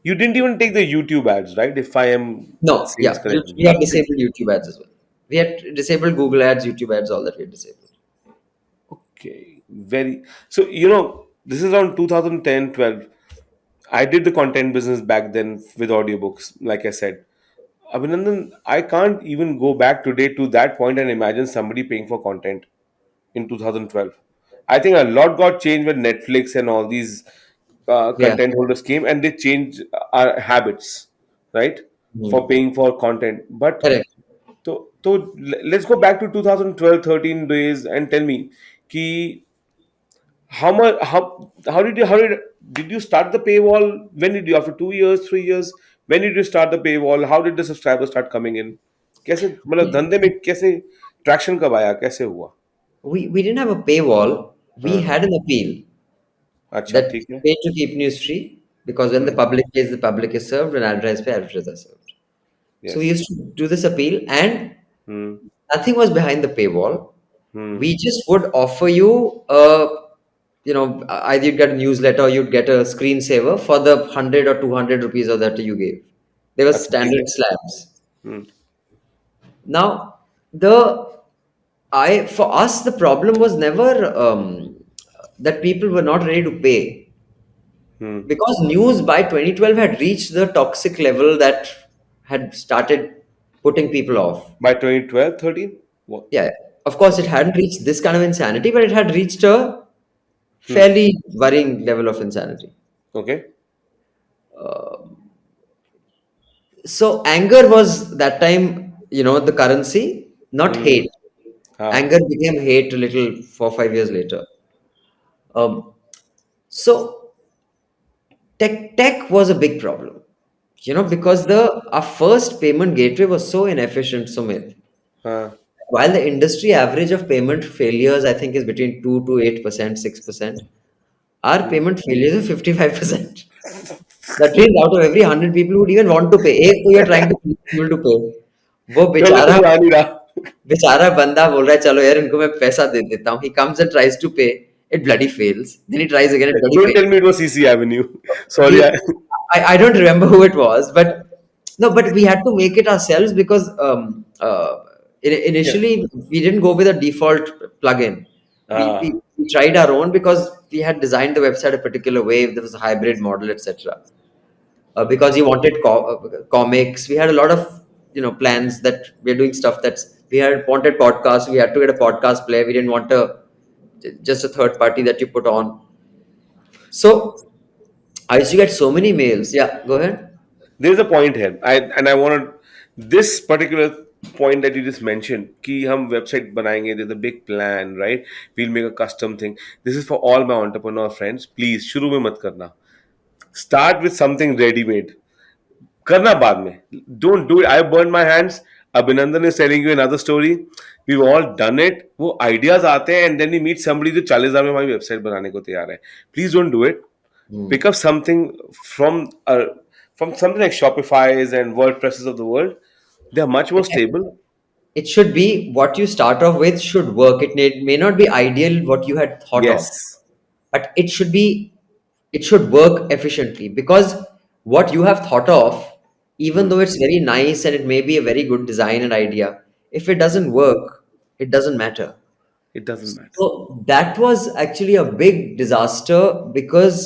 You didn't even take the YouTube ads, right? If I am No, saying this yeah, correctly. we had Nothing. disabled YouTube ads as well. We had disabled Google ads, YouTube ads, all that we had disabled. Okay. Very. So, this is around 2010, 12. I did the content business back then with audiobooks, like I said. Abhinandan, I can't even go back today to that point and imagine somebody paying for content in 2012. I think a lot got changed when Netflix and all these Yeah, content holders came and they changed our habits, right? For hmm, paying for content. But correct. let's go back to 2012, 13 days and tell me ki how much how did you start the paywall? When did you, after 2 years, 3 years, when did you start the paywall? How did the subscribers start coming in? कैसे मतलब धंधे में कैसे traction कब आया कैसे हुआ? We didn't have a paywall. We हाँ. had an appeal अच्छा that ठीक है. pay to keep news free, because when the hmm. public pays, the public is served, when advertisers pay, advertisers are served. So we Yes. used to do this appeal, and hmm. nothing was behind the paywall. Hmm. We just would offer you, either you'd get a newsletter or you'd get a screensaver for the 100 or 200 rupees or that you gave. They were अच्छा ठीक है. standard slabs. Hmm. Now, the I for us the problem was never, that people were not ready to pay, hmm. because news by 2012 had reached the toxic level that had started putting people off. By 2012, 13, what? Yeah. Of course, it hadn't reached this kind of insanity, but it had reached a Hmm. fairly worrying level of insanity. Okay. So anger was that time, the currency, not Hmm. hate. Ah. Anger became hate a little 4 5 years later. Um, so tech was a big problem, because the our first payment gateway was so inefficient, Sumit. Ah. While the industry average of payment failures, I think, is between 2 to 8%, 6%, our Hmm. payment failures are 55%. That means out of every 100 people who even want to pay, एक को you're trying to get people to pay, वो पहले तो बेचारा वो आ नहीं रहा. बेचारा बंदा बोल रहा है चलो यार इनको मैं पैसा दे देता हूँ. He comes and tries to pay, it bloody fails. Then he tries again, it bloody Don't fails. tell me it was CC Avenue. Sorry. We, I don't remember who it was, but no, but we had to make it ourselves because Yeah. initially we didn't go with a default plugin. We, Ah. we, we tried our own because we had designed the website a particular way. There was a hybrid model, etc. Because you wanted comics. We had a lot of plans that we're doing stuff that's we had wanted podcasts. We had to get a podcast player. We didn't want just a third party that you put on. So I used to get so many mails. Yeah, go ahead. There's a point here. I wanted this particular point that you just mentioned कि हम website बनाएंगे. There's a big plan, right? We'll make a custom thing. This is for all my entrepreneur friends. Please शुरू में मत करना. Start with something ready-made. करना बाद में. Don't do it. I burned my hands. Abhinandan is telling you another story. We've all done it. वो ideas आते हैं and then we meet somebody जो 40,000 में हमारी website बनाने को तैयार है. Please don't do it. Hmm. Pick up something from something like Shopify's and WordPresses of the world. They are much more stable. It should be what you start off with should work. May not be ideal what you had thought of, Yes. but it should work efficiently because what you have thought of, even Hmm. though it's very nice and it may be a very good design and idea, if it doesn't work, it doesn't matter. It doesn't matter. So that was actually a big disaster because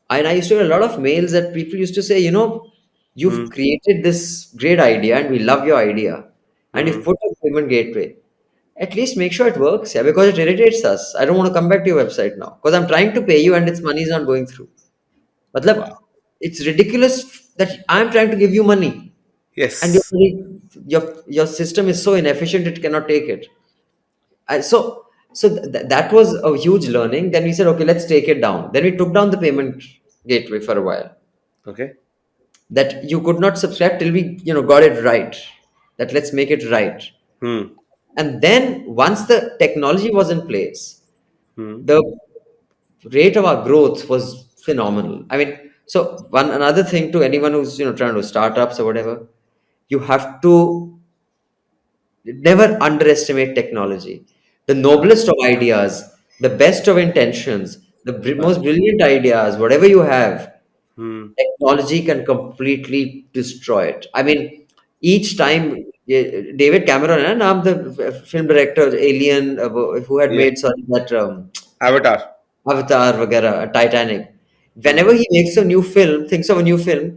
and I used to get a lot of mails that people used to say, you've Hmm. created this great idea and we love your idea and you've Hmm. put a payment gateway. At least make sure it works, yeah, because it irritates us. I don't want to come back to your website now because I'm trying to pay you and its money is not going through. Matlab, Wow. it's ridiculous that I'm trying to give you money and Yes. your system is so inefficient it cannot take it. That was a huge learning. Then we said, okay, let's take it down. Then we took down the payment gateway for a while. Okay. That you could not subscribe till we, got it right. That let's make it right. Hmm. And then once the technology was in place, Hmm. the rate of our growth was phenomenal. I mean, so one another thing to anyone who's trying to startups or whatever, you have to never underestimate technology. The Ah. noblest of ideas, the best of intentions, the Ah. most brilliant ideas, whatever you have, Hmm. technology can completely destroy it. I mean, each time David Cameron, and I'm the film director, Alien, who had Yeah. made sorry, that Avatar. Avatar, वगैरह, Titanic. Hmm. Whenever he makes a new film, thinks of a new film,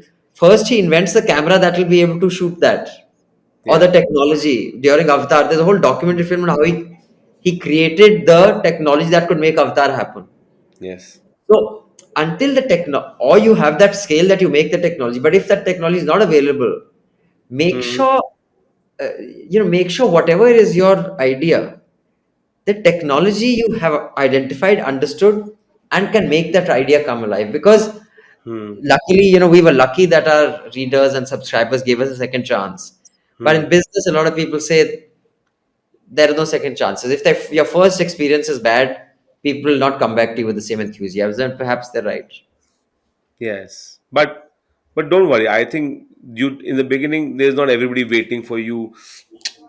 first he invents the camera that will be able to shoot that, or Yeah. the technology. During Avatar, there's a whole documentary film on how he created the technology that could make Avatar happen. Yes. So until or you have that scale that you make the technology, but if that technology is not available, make Hmm. sure make sure whatever is your idea, the technology you have identified, understood, and can make that idea come alive. Because Hmm. luckily, we were lucky that our readers and subscribers gave us a second chance. But Hmm. in business, a lot of people say there are no second chances. If your first experience is bad, people will not come back to you with the same enthusiasm. And perhaps they're right. Yes, but don't worry. I think you in the beginning there's not everybody waiting for you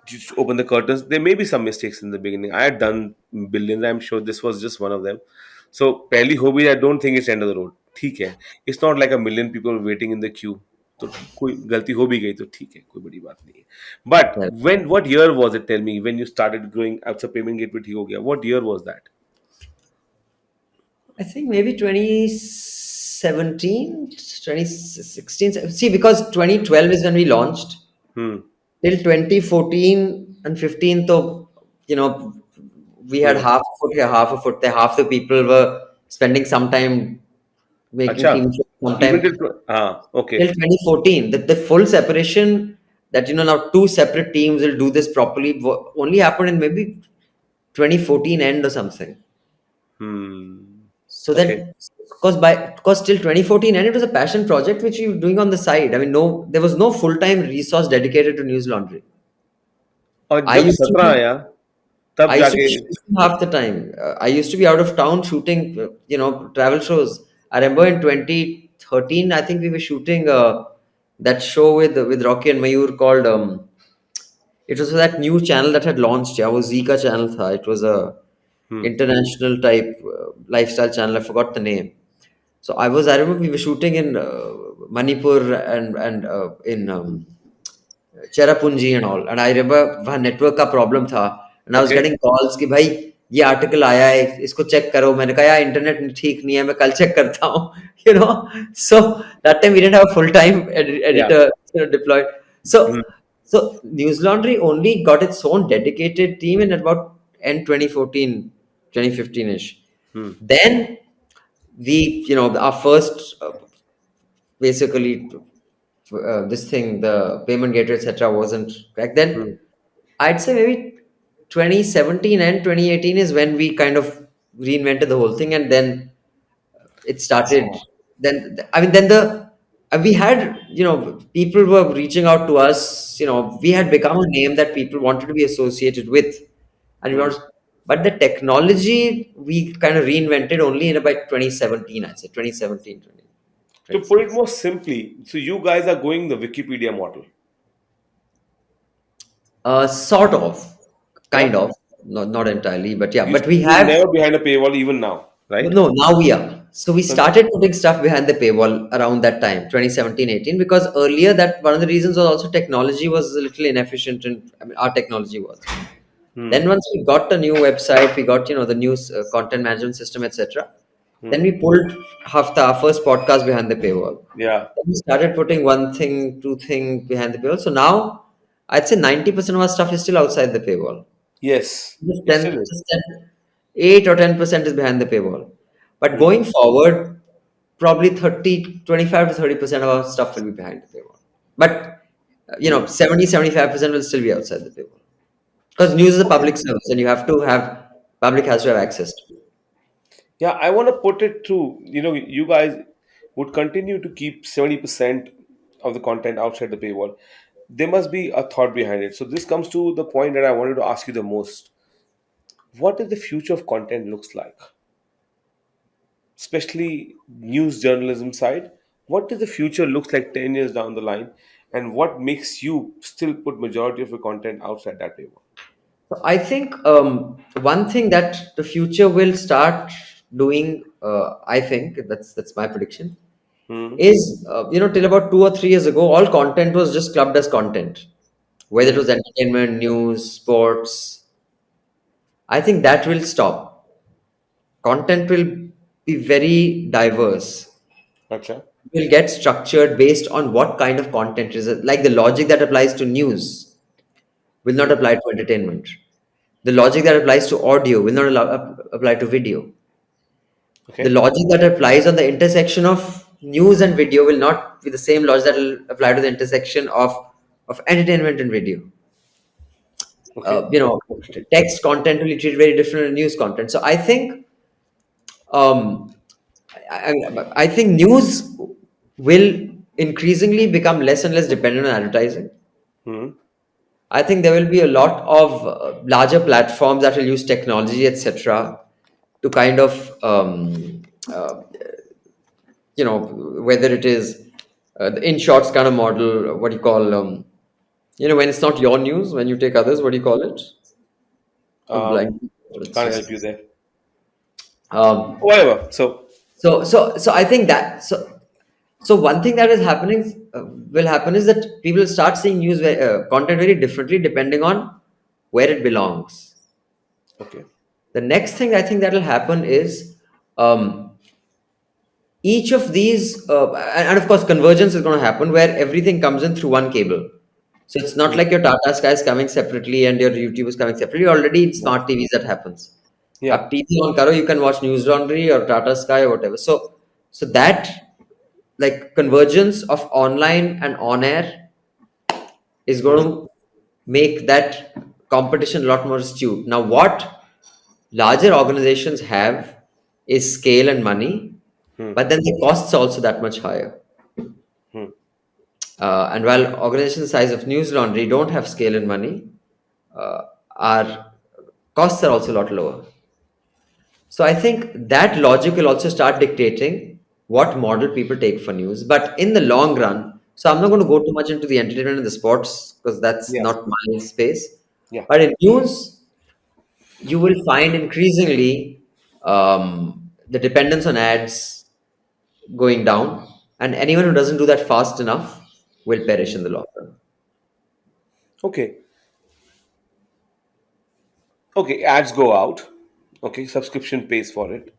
to just open the curtains. There may be some mistakes in the beginning. I had done billions. I'm sure this was just one of them. So पहली हो भी I don't think it's end of the road. ठीक है. It's not like a million people waiting in the queue. तो कोई गलती हो भी गई तो ठीक है कोई बड़ी बात नहीं है. But Yeah. when what year was it? Tell me when you started growing. अच्छा payment gateway ठीक हो गया. What year was that? I think maybe 2017, 2016. See, because 2012 is when we launched. Hmm. Till 2014 and 15, though, you know, we had Hmm. half a foot here, half a foot there. Half the people were spending some time making Acha. team shows, Even sometime till okay. till 2014. The full separation that, now two separate teams will do this properly only happened in maybe 2014 end or something. Hmm. So Okay. that, because till 2014 and it was a passion project which you were doing on the side. I mean, no, there was no full time resource dedicated to news laundry. और I जब used to 17 be आया तब I used to be जाके shooting half the time. I used to be out of town shooting, travel shows. I remember in 2013, I think we were shooting that show with Rocky and Mayur called. It was that new channel that had launched. Yeah, it was Zika channel. Tha. It was a hmm. international type lifestyle channel. I forgot the name. So I remember we were shooting in Manipur and in Cherrapunji and all. And I remember वहाँ network का problem था. And I was Okay. getting calls कि भाई ये article आया है इसको check करो. मैंने कहा यार internet ठीक नहीं है मैं कल check करता हूँ. You know. So that time we didn't have a full time Yeah. editor deployed. So Hmm. so News Laundry only got its own dedicated team in about end 2014, 2015ish. Hmm. Then our first basically this thing, the payment gateway, etc., wasn't back then. Hmm. I'd say maybe 2017 and 2018 is when we kind of reinvented the whole thing, and then it started. Then I mean, then we had people were reaching out to us. We had become a name that people wanted to be associated with, and we Hmm. want. But the technology we kind of reinvented only in about 2017. I'd say 2017, To put it 2016. more simply, so you guys are going the Wikipedia model. Sort of, Yeah. kind of, not entirely, but yeah. You But we you have never behind a paywall even now, right? no. Now we are. So we So, started putting stuff behind the paywall around that time, 2017, 18, because earlier that one of the reasons was also technology was a little inefficient, and I mean our technology was. hmm. Then once we got a new website, we got the news content management system, etc. Then Hmm. we pulled Hafta, our first podcast, behind the paywall. Yeah. Then we started putting one thing, two thing behind the paywall. So now I'd say 90% of our stuff is still outside the paywall. Yes. Just It 10, still is. just 10, 8 or 10% is behind the paywall. But Hmm. going forward, probably 25 to 30% of our stuff will be behind the paywall. But, Hmm. 75% will still be outside the paywall. Because news is a Okay. public service and public has to have access to it. Yeah, I want to put it through. You guys would continue to keep 70% of the content outside the paywall. There must be a thought behind it. So this comes to the point that I wanted to ask you the most. What is the future of content looks like? Especially news journalism side. What does the future looks like 10 years down the line? And what makes you still put majority of your content outside that paywall? So I think one thing that the future will start doing, I think that's my prediction, Hmm. is till about 2 or 3 years ago, all content was just clubbed as content, whether it Hmm. was entertainment, news, sports. I think that will stop. Content will be very diverse. Acha. Will get structured based on what kind of content is it. Like the logic that applies to news will not Hmm. apply to entertainment. The logic that applies to audio will not apply to video. The Okay. logic that applies on the intersection of news and video will not be the same logic that will apply to the intersection of entertainment and video. Okay. Text content will be treated very different than news content. So I think um, I think news will increasingly become less and less dependent on advertising. Hmm. I think there will be a lot of larger platforms that will use technology, etc., to kind of whether it is the in shorts kind of model, what do you call when it's not your news, when you take others, what do you call it? I'm blank. Um, It's can't help you just there. um, Whatever. So, so I think that so one thing that is happening will happen is that people start seeing content very differently depending on where it belongs. okay. The next thing I think that will happen is um, each of these, and of course, convergence is going to happen where everything comes in through one cable. So it's not Hmm. like your Tata Sky is coming separately and your YouTube is coming separately. Already in Yeah. smart TVs that happens. Yeah. Up TV on Karo, you can watch News Laundry or Tata Sky or whatever. So that like convergence of online and on air is going Hmm. to make that competition a lot more astute. Now, what larger organizations have is scale and money, Hmm. but then the costs are also that much higher. Hmm. And while organization size of News Laundry don't have scale and money, uh, our costs are also a lot lower. So I think that logic will also start dictating what model people take for news. But in the long run, so I'm not going to go too much into the entertainment and the sports because that's Yeah. not my space. Yeah. But in news, you will find increasingly the dependence on ads going down, and anyone who doesn't do that fast enough will perish in the long run. Okay. Okay. Ads go out. Okay. Subscription pays for it.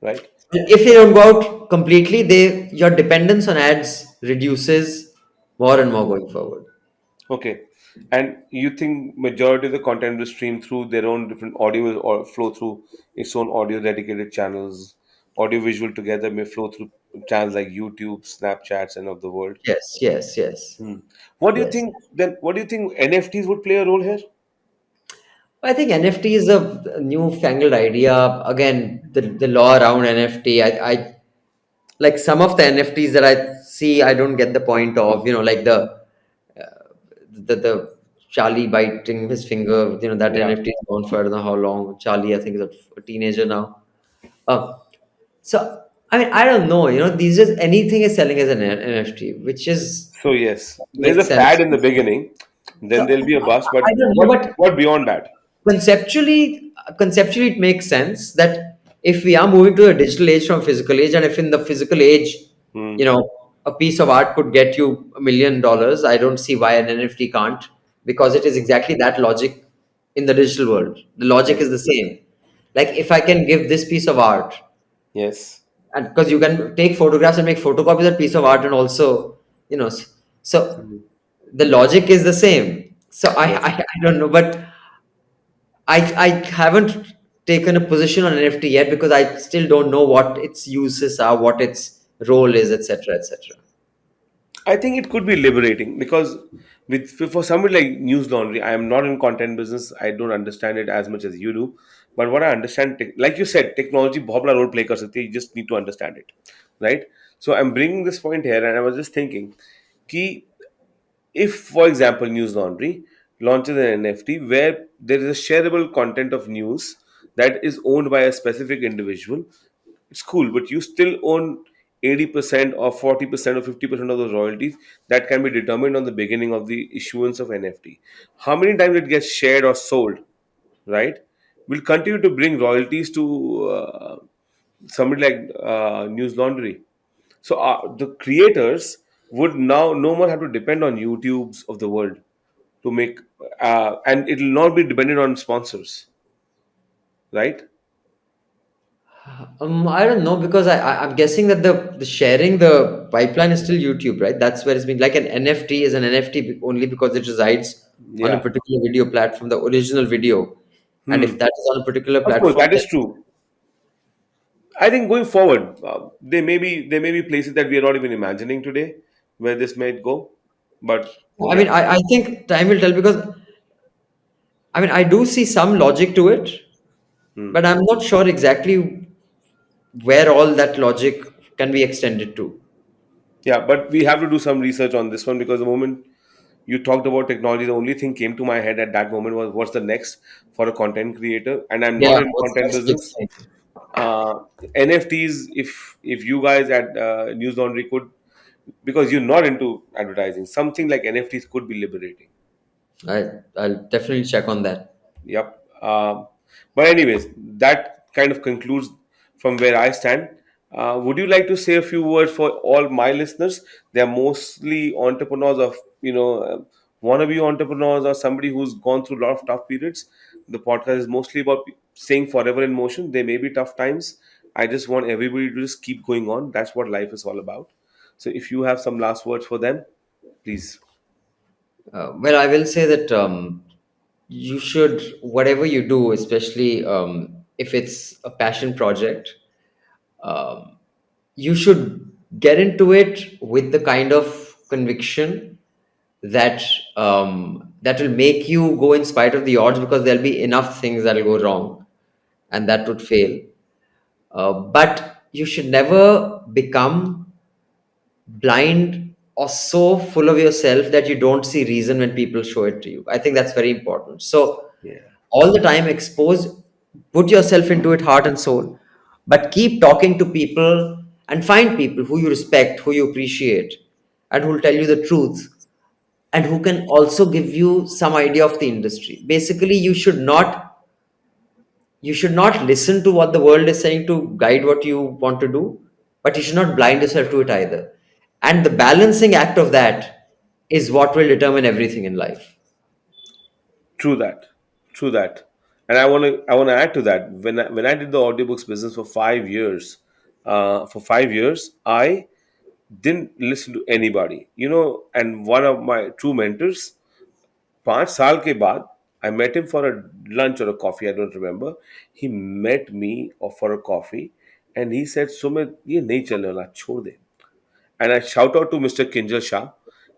Right. If they don't go out completely, they your dependence on ads reduces more and more going forward. Okay. And you think majority of the content will stream through their own different audio or flow through its own audio dedicated channels, audio visual together may flow through channels like YouTube, Snapchats, and of the world. Yes, yes, yes, Hmm. What do you yes. think then? What do you think NFTs would play a role here? I think NFT is a newfangled idea. Again, the law around NFT, I like some of the NFTs that I see, I don't get the point of, like the Charlie biting his finger, that Yeah. NFT is gone for I don't know how long. Charlie, I think, is a teenager now. Uh, so, I mean, I don't know, these days anything is selling as an NFT, which is So yes, there's a makes fad sense. in the beginning, So, then there'll be a bust. But I don't know, what but what beyond that? conceptually it makes sense that if we are moving to a digital age from physical age, and if in the physical age, Hmm. you know a piece of art could get you $1 million, I don't see why an NFT can't, because it is exactly that logic. In the digital world, the logic is Yes. the same. Like if I can give this piece of art, Yes. and because you can take photographs and make photocopies of that piece of art, and also, so Hmm. the logic is the same. So i Yes. i, I don't know, but I haven't taken a position on NFT yet because I still don't know what its uses are, what its role is, etc., etc. I think it could be liberating because with for somebody like News Laundry, I am not in content business. I don't understand it as much as you do. But what I understand, like you said, technology बहुत बड़ा role play कर सकती है. You just need to understand it, right? So I'm bringing this point here, and I was just thinking, कि if, for example, News Laundry launches an NFT where there is a shareable content of news that is owned by a specific individual, it's cool, but you still own 80% or 40% or 50% of those royalties that can be determined on the beginning of the issuance of NFT. How many times it gets shared or sold, right? Will continue to bring royalties to somebody like News Laundry. So the creators would now no more have to depend on YouTubes of the world to make, and it will not be dependent on sponsors, right? I don't know, because I'm guessing that the sharing the pipeline is still YouTube, right? That's where it's been. Like an NFT is an NFT only because it resides on a Yeah. particular video platform, the original video, and if Hmm. that is on a particular Of course, platform, that is true. I think going forward, there may be places that we are not even imagining today where this might go. But I mean, yeah. I think time will tell, because I mean, I do see some logic to it, Hmm. but I'm not sure exactly where all that logic can be extended to. Yeah, but we have to do some research on this one because the moment you talked about technology, the only thing came to my head at that moment was what's the next for a content creator, and I'm not Yeah, in what's the content next big business. thing? NFTs, if you guys at News Laundry could, because you're not into advertising, something like NFTs could be liberating. I'll definitely check on that. Yep. But anyways, that kind of concludes from where I stand. Would you like to say a few words for all my listeners? They are mostly entrepreneurs of wannabe entrepreneurs or somebody who's gone through a lot of tough periods. The podcast is mostly about staying forever in motion. There may be tough times. I just want everybody to just keep going on. That's what life is all about. So if you have some last words for them, please. Well, I will say that you should, whatever you do, especially if it's a passion project, um, you should get into it with the kind of conviction that that will make you go in spite of the odds, because there'll be enough things that'll go wrong and that would fail. But you should never become blind or so full of yourself that you don't see reason when people show it to you. I think that's very important. So Yeah. all the time expose, put yourself into it heart and soul, but keep talking to people and find people who you respect, who you appreciate, and who will tell you the truth, and who can also give you some idea of the industry. Basically, you should not listen to what the world is saying to guide what you want to do, but you should not blind yourself to it either. And the balancing act of that is what will determine everything in life. True that. True that. And I want to add to that. When I did the audiobooks business for 5 years, I didn't listen to anybody. And one of my true mentors, 5 साल के बाद, I met him for a lunch or a coffee. I don't remember. He met me for a coffee, and he said, "Sumit, ये नहीं चलने वाला, छोड़ दे." And I shout out to Mr. Kinjal Shah.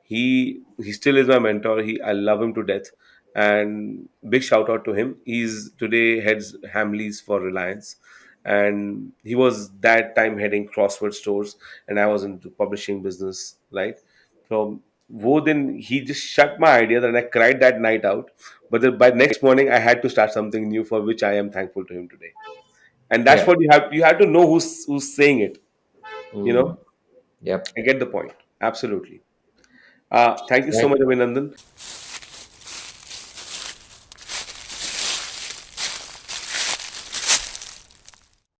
He still is my mentor. I love him to death, and big shout out to him. He's today heads Hamleys for Reliance, and he was that time heading Crossword stores, and I was into publishing business, right? So wo then he just shut my idea, and I cried that night out. But then by next morning, I had to start something new, for which I am thankful to him today. And that's Yeah. what you have to know who's saying it. You Mm. know, Yep. I get the point. Absolutely. Thank you so Thank much, Abhinandan.